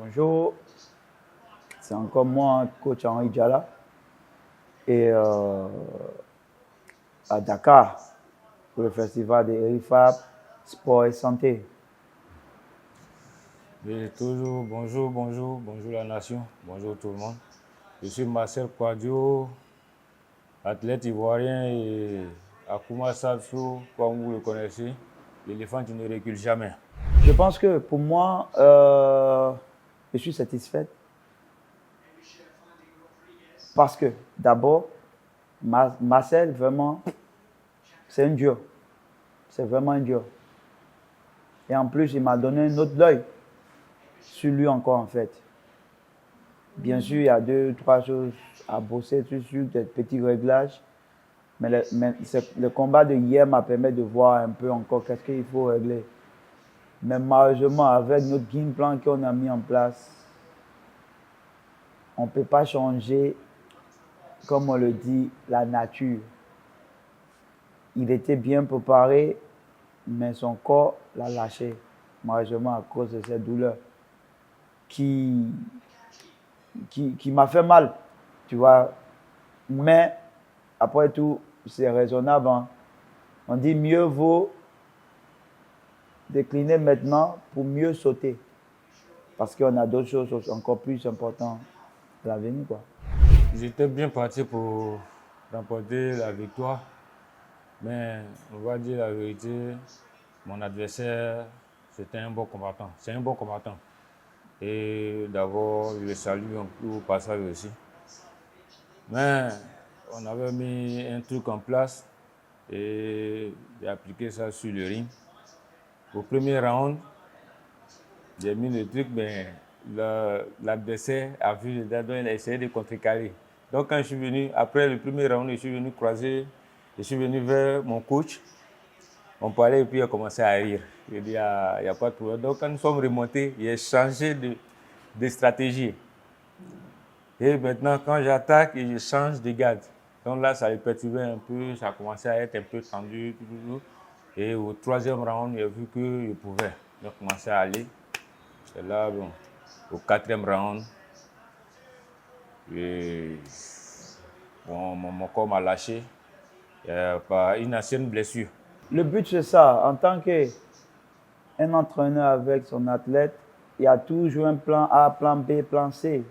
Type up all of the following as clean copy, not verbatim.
Bonjour, c'est encore moi, coach Henri Diala, et à Dakar pour le festival de ERIFAP, Sport et Santé. Et toujours bonjour la nation, bonjour tout le monde. Je suis Marcel Kouadio, athlète ivoirien et Akuma Satsou, comme vous le connaissez, l'éléphant qui ne recule jamais. Je pense que pour moi, je suis satisfaite parce que d'abord, Marcel, vraiment, c'est un dur. C'est vraiment un dur. Et en plus, il m'a donné un autre œil sur lui encore, en fait. Bien sûr, il y a 2-3 choses à bosser sur des petits réglages. Mais le combat de hier m'a permis de voir un peu encore qu'est-ce qu'il faut régler. Mais malheureusement, avec notre game plan qu'on a mis en place, on ne peut pas changer, comme on le dit, la nature. Il était bien préparé, mais son corps l'a lâché, malheureusement à cause de cette douleur qui m'a fait mal, tu vois. Mais après tout, c'est raisonnable. Hein. On dit mieux vaut décliner maintenant pour mieux sauter. Parce qu'on a d'autres choses encore plus importantes à l'avenir, quoi. J'étais bien parti pour remporter la victoire, mais on va dire la vérité, mon adversaire, c'était un bon combattant. C'est un bon combattant. Et d'abord, je le salue au passage aussi. Mais on avait mis un truc en place et j'ai appliqué ça sur le ring. Au premier round, j'ai mis le truc, mais l'adversaire a vu le dado, il a essayé de contrecarrer. Donc quand je suis venu, après le premier round, je suis venu croiser, je suis venu vers mon coach. On parlait et puis il a commencé à rire. Je dis, il n'y a pas de problème. Donc quand nous sommes remontés, il a changé de stratégie. Et maintenant, quand j'attaque, je change de garde. Donc là, ça le perturbait un peu, ça a commencé à être un peu tendu. Et au troisième round, il a vu que je pouvais. Il a commencé à aller. Et là, bon, au quatrième round, mon corps m'a lâché par une ancienne blessure. Le but, c'est ça. En tant qu'un entraîneur avec son athlète, il y a toujours un plan A, plan B, plan C.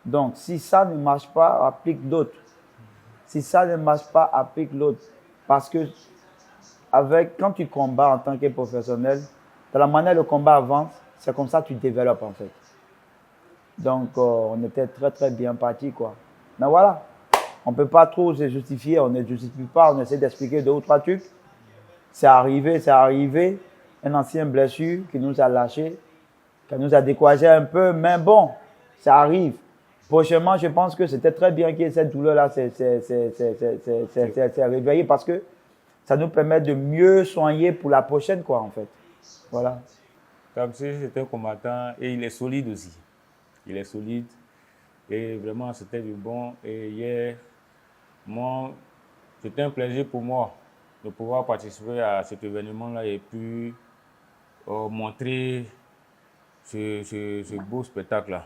Donc, si ça ne marche pas, applique d'autres. Si ça ne marche pas, applique l'autre. Parce que quand tu combats en tant que professionnel, de la manière le combat avance, c'est comme ça que tu développes en fait. Donc, on était très très bien parti quoi. Mais voilà, on ne peut pas trop se justifier, on ne justifie pas, on essaie d'expliquer 2 ou 3 trucs. C'est arrivé, une ancienne blessure qui nous a lâché, qui nous a découragé un peu, mais bon, ça arrive. Prochainement, je pense que c'était très bien que cette douleur-là s'est réveillée parce que ça nous permet de mieux soigner pour la prochaine, quoi, en fait. Voilà. Comme si c'était un combattant et il est solide aussi. Il est solide et vraiment c'était du bon. Et hier, c'était un plaisir pour moi de pouvoir participer à cet événement-là et puis montrer ce beau spectacle-là.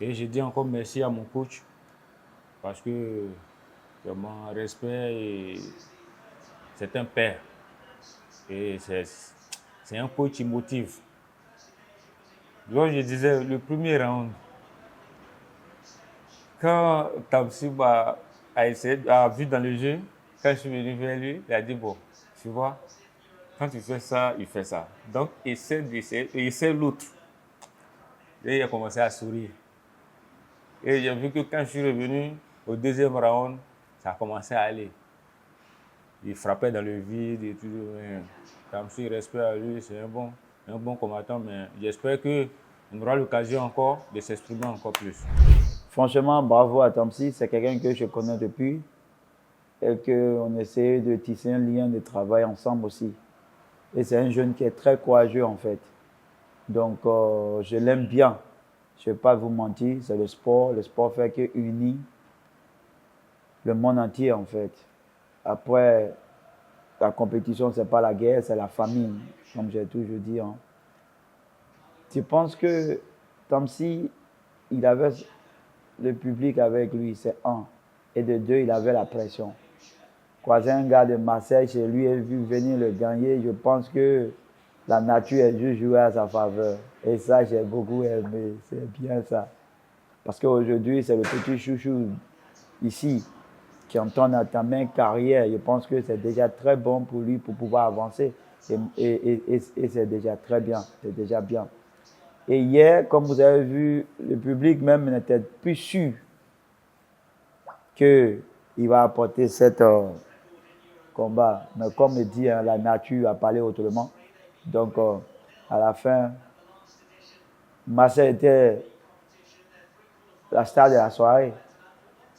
Et je dis encore merci à mon coach parce que vraiment respect et c'est un père. Et c'est un coach qui motive. Donc je disais, le premier round, quand Tamsiba a vu dans le jeu, quand je suis venu vers lui, il a dit, bon, tu vois, quand tu fais ça, il fait ça. Donc, essaie l'autre. Et il a commencé à sourire. Et j'ai vu que quand je suis revenu au deuxième round, ça a commencé à aller. Il frappait dans le vide et tout. Tamsi, respect à lui, c'est un bon combattant, mais j'espère qu'on aura l'occasion encore de s'exprimer encore plus. Franchement, bravo à Tamsi, c'est quelqu'un que je connais depuis et qu'on essaie de tisser un lien de travail ensemble aussi. Et c'est un jeune qui est très courageux en fait. Donc, je l'aime bien. Je ne vais pas vous mentir, c'est le sport. Le sport fait que unit le monde entier en fait. Après, la compétition, ce n'est pas la guerre, c'est la famille, comme j'ai toujours dit. Hein. Tu penses que comme si il avait le public avec lui, c'est un. Et de deux, il avait la pression. Croiser un gars de Marseille chez lui et vu venir le gagner, je pense que la nature est juste jouée à sa faveur. Et ça, j'ai beaucoup aimé. C'est bien ça. Parce qu'aujourd'hui, c'est le petit chouchou ici qui entend ta main carrière. Je pense que c'est déjà très bon pour lui pour pouvoir avancer. Et c'est déjà très bien. C'est déjà bien. Et hier, comme vous avez vu, le public même n'était plus sûr qu'il va apporter cet combat. Mais comme il dit, hein, la nature a parlé autrement. Donc, à la fin, Marseille était la star de la soirée.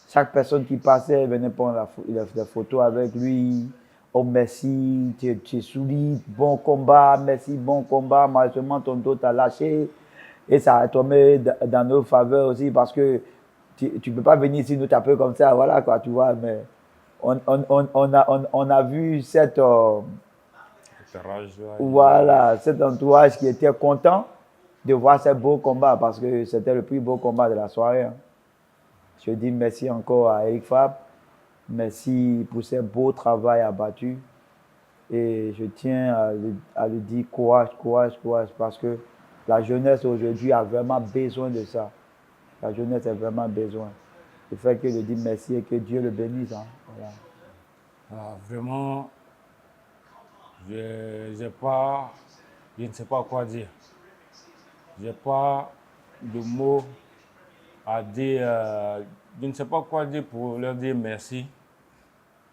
Chaque personne qui passait venait prendre la photo avec lui. Oh, merci, tu es solide, bon combat, merci, bon combat. Malheureusement, ton dos t'a lâché. Et ça a tombé dans nos faveurs aussi parce que tu ne peux pas venir ici nous taper comme ça, voilà quoi, tu vois. Mais on a vu cet entourage qui était content de voir ce beau combat parce que c'était le plus beau combat de la soirée. Hein. Je dis merci encore à Eric Fab. Merci pour ce beau travail abattu. Et je tiens à lui dire courage, courage, courage parce que la jeunesse aujourd'hui a vraiment besoin de ça. La jeunesse a vraiment besoin. Le fait que je dis merci et que Dieu le bénisse. Hein. Voilà. Ah, vraiment, je ne sais pas quoi dire. Je n'ai pas de mots à dire. Je ne sais pas quoi dire pour leur dire merci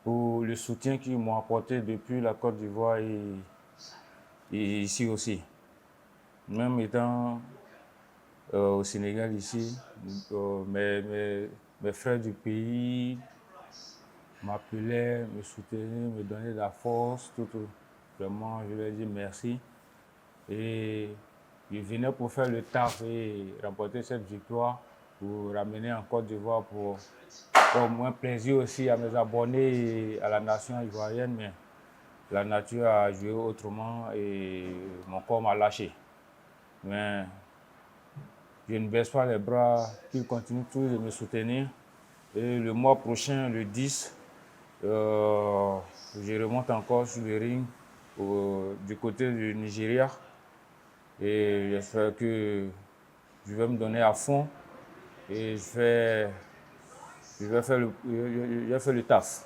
pour le soutien qu'ils m'ont apporté depuis la Côte d'Ivoire et ici aussi. Même étant au Sénégal ici, mes frères du pays m'appelaient, me soutenaient, me donnaient de la force, tout. Vraiment, je leur dis merci. Et ils venaient pour faire le taf et remporter cette victoire pour ramener en Côte d'Ivoire pour moins plaisir aussi à mes abonnés et à la nation ivoirienne. Mais la nature a joué autrement et mon corps m'a lâché. Mais je ne baisse pas les bras, qu'ils continuent tous de me soutenir. Et le mois prochain, le 10, je remonte encore sur le ring du côté du Nigeria. Et j'espère que je vais me donner à fond et je vais faire le taf.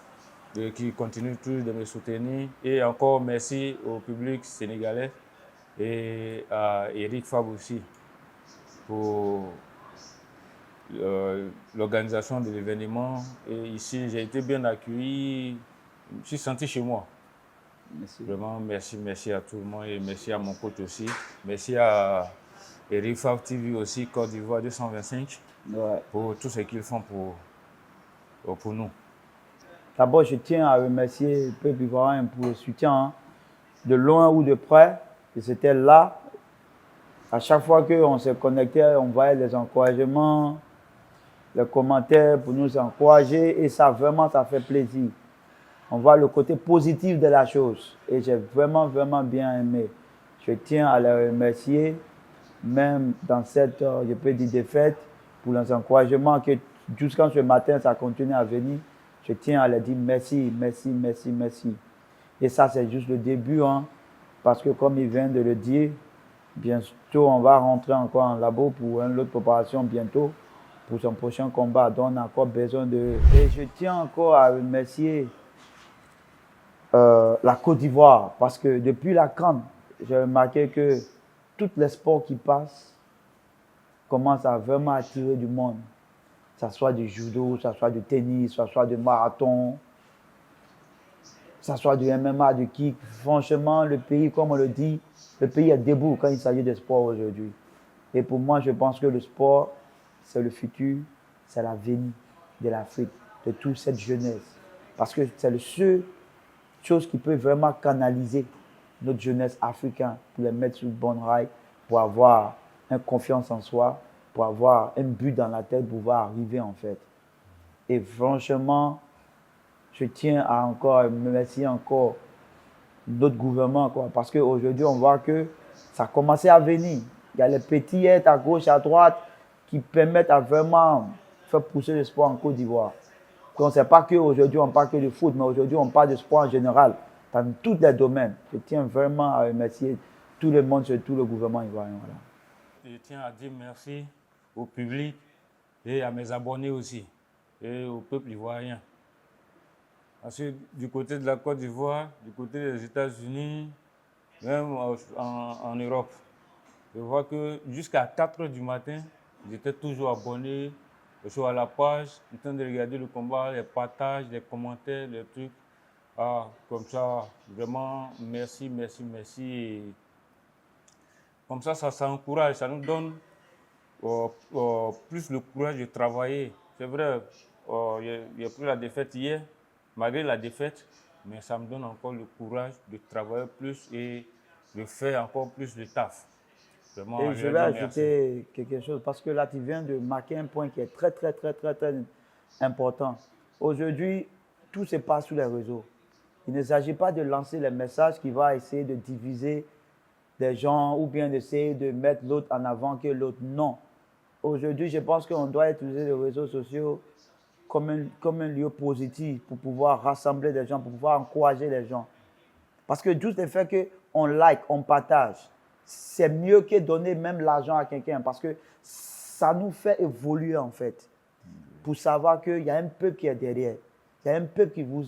Et qui continue tous de me soutenir. Et encore merci au public sénégalais et à Eric Fab aussi pour l'organisation de l'événement. Et ici, j'ai été bien accueilli. Je me suis senti chez moi. Merci. Vraiment, merci à tout le monde et merci à mon coach aussi. Merci à Eric Fab TV aussi, Côte d'Ivoire 225, pour tout ce qu'ils font pour nous. D'abord, je tiens à remercier le peuple ivoirien pour le soutien, hein, de loin ou de près. Ils étaient là. À chaque fois qu'on se connectait, on voyait les encouragements, les commentaires pour nous encourager. Et ça, vraiment, ça fait plaisir. On voit le côté positif de la chose. Et j'ai vraiment, vraiment bien aimé. Je tiens à les remercier, même dans cette, je peux dire, défaite, pour les encouragements que jusqu'à ce matin, ça continue à venir. Je tiens à leur dire merci, merci, merci, merci. Et ça, c'est juste le début, hein, parce que comme il vient de le dire, bientôt, on va rentrer encore en labo pour une autre préparation bientôt, pour son prochain combat. Donc, on a encore besoin de... Et je tiens encore à remercier la Côte d'Ivoire, parce que depuis la CAN, j'ai remarqué que tous les sports qui passent commencent à vraiment attirer du monde. Que ce soit du judo, que ce soit du tennis, que ce soit du marathon, que ce soit du MMA, du kick. Franchement, le pays, comme on le dit, le pays est debout quand il s'agit de sport aujourd'hui. Et pour moi, je pense que le sport, c'est le futur, c'est l'avenir de l'Afrique, de toute cette jeunesse. Parce que c'est la seule chose qui peut vraiment canaliser notre jeunesse africaine pour les mettre sur le bon rail, pour avoir une confiance en soi, pour avoir un but dans la tête, pour pouvoir arriver en fait. Et franchement, je tiens à encore remercier notre gouvernement, quoi, parce qu'aujourd'hui, on voit que ça a commencé à venir. Il y a les petits aides à gauche, à droite qui permettent à vraiment faire pousser le sport en Côte d'Ivoire. Donc, ce n'est pas qu'aujourd'hui on parle que de foot, mais aujourd'hui on parle de sport en général, dans tous les domaines. Je tiens vraiment à remercier tout le monde, surtout le gouvernement ivoirien. Voilà. Je tiens à dire merci au public et à mes abonnés aussi, et au peuple ivoirien. Parce que du côté de la Côte d'Ivoire, du côté des États-Unis, même en Europe, je vois que jusqu'à 4 heures du matin, j'étais toujours abonné, je suis à la page, en train de regarder le combat, les partages, les commentaires, les trucs. Ah, comme ça, vraiment, merci, merci, merci. Et comme ça encourage, ça nous donne plus le courage de travailler. C'est vrai, j'ai pris la défaite hier, malgré la défaite, mais ça me donne encore le courage de travailler plus et de faire encore plus de taf. Vraiment, Et je vais ajouter quelque chose parce que là, tu viens de marquer un point qui est très, très, très, très, très important. Aujourd'hui, tout se passe sur les réseaux. Il ne s'agit pas de lancer les messages qui vont essayer de diviser des gens ou bien d'essayer de mettre l'autre en avant que l'autre. Non. Aujourd'hui, je pense qu'on doit utiliser les réseaux sociaux comme un lieu positif pour pouvoir rassembler des gens, pour pouvoir encourager les gens. Parce que juste le fait qu'on like, on partage, c'est mieux que donner même l'argent à quelqu'un parce que ça nous fait évoluer en fait. Pour savoir qu'il y a un peuple qui est derrière. Il y a un peuple qui vous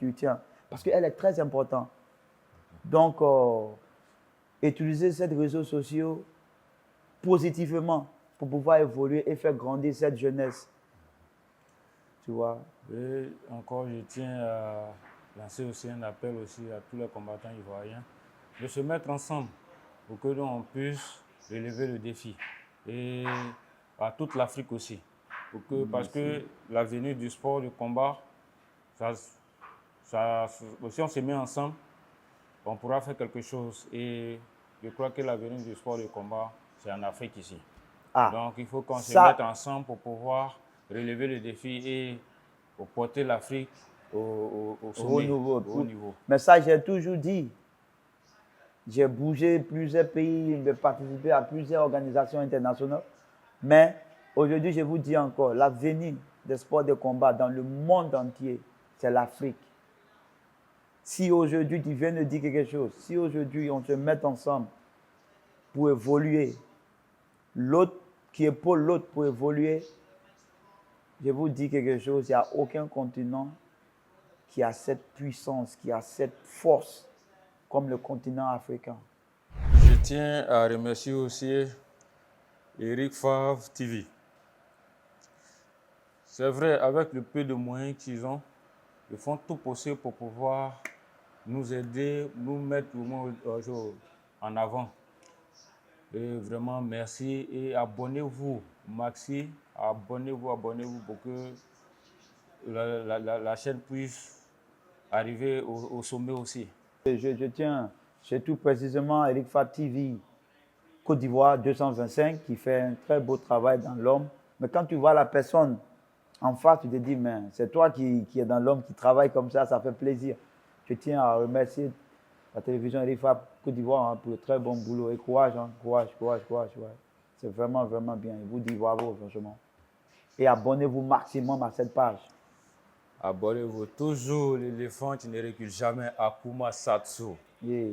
soutient. Parce qu'elle est très importante. Donc, utiliser ces réseaux sociaux positivement pour pouvoir évoluer et faire grandir cette jeunesse. Tu vois. Et encore, je tiens à lancer aussi un appel aussi à tous les combattants ivoiriens de se mettre ensemble pour que l'on puisse relever le défi. Et à toute l'Afrique aussi. Parce que l'avenir du sport de combat, si on se met ensemble, on pourra faire quelque chose. Et je crois que l'avenir du sport de combat, c'est en Afrique ici. Donc il faut qu'on se mette ensemble pour pouvoir relever le défi et pour porter l'Afrique au sommet, au haut niveau. Mais ça, j'ai toujours dit. J'ai bougé plusieurs pays, j'ai participé à plusieurs organisations internationales. Mais aujourd'hui, je vous dis encore, l'avenir des sports de combat dans le monde entier, c'est l'Afrique. Si aujourd'hui, tu viens de dire quelque chose, si aujourd'hui on se met ensemble pour évoluer, l'autre qui épaule l'autre pour évoluer, je vous dis quelque chose, il n'y a aucun continent qui a cette puissance, qui a cette force comme le continent africain. Je tiens à remercier aussi Eric Favre TV. C'est vrai, avec le peu de moyens qu'ils ont, ils font tout possible pour pouvoir nous aider, nous mettre en avant. Et vraiment, merci et abonnez-vous, Maxi, abonnez-vous pour que la chaîne puisse arriver au sommet aussi. Je tiens surtout précisément Eric Favre TV, Côte d'Ivoire 225, qui fait un très beau travail dans l'homme. Mais quand tu vois la personne en face, tu te dis, mais c'est toi qui est dans l'homme, qui travaille comme ça fait plaisir. Je tiens à remercier la télévision Eric Favre Côte d'Ivoire pour le très bon boulot. Et courage, courage. Ouais. C'est vraiment, vraiment bien. Je vous dis bravo, franchement. Et abonnez-vous maximum à cette page. Abonnez-vous toujours, l'éléphant qui ne recule jamais, Akuma Satsu. Yeah.